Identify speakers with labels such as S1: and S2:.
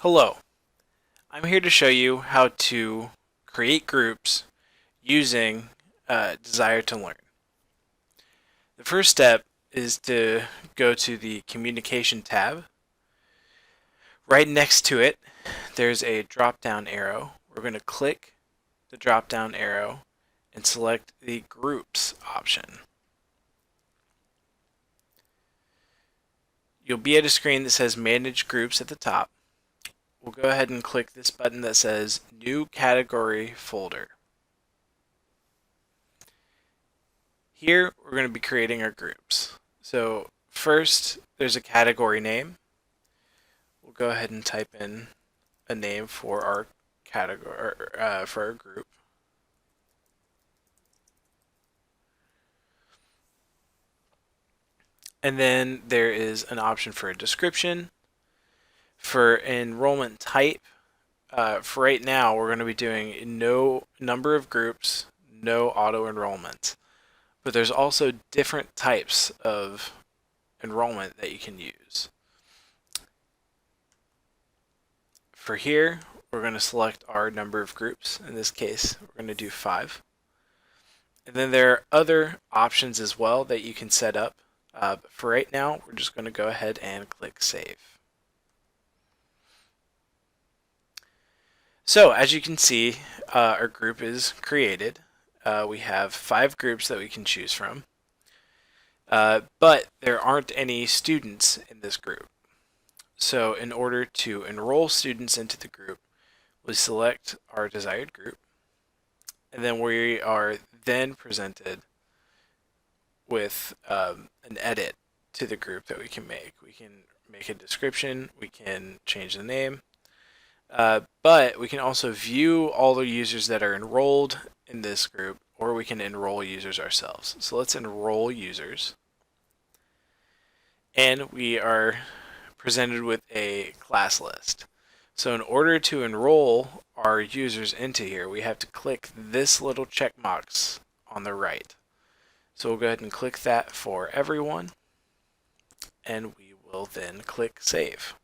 S1: Hello, I'm here to show you how to create groups using Desire to Learn. The first step is to go to the Communication tab. Right next to it, there's a drop-down arrow. We're going to click the drop-down arrow and select the Groups option. You'll be at a screen that says Manage Groups at the top. We'll go ahead and click this button that says New Category Folder. Here we're going to be creating our groups. So first there's a category name. We'll go ahead and type in a name for our category for our group. And then there is an option for a description. For enrollment type, for right now we're going to be doing no number of groups, no auto enrollment. But there's also different types of enrollment that you can use. For here, we're going to select our number of groups. In this case, we're going to do 5. And then there are other options as well that you can set up. But for right now, we're just going to go ahead and click Save. So as you can see, our group is created. We have 5 groups that we can choose from, but there aren't any students in this group. So in order to enroll students into the group, we select our desired group, and then we are then presented with an edit to the group that we can make. We can make a description, we can change the name, but we can also view all the users that are enrolled in this group, or we can enroll users ourselves. So let's enroll users. And we are presented with a class list. So in order to enroll our users into here, we have to click this little check box on the right. So we'll go ahead and click that for everyone, and we will then click Save.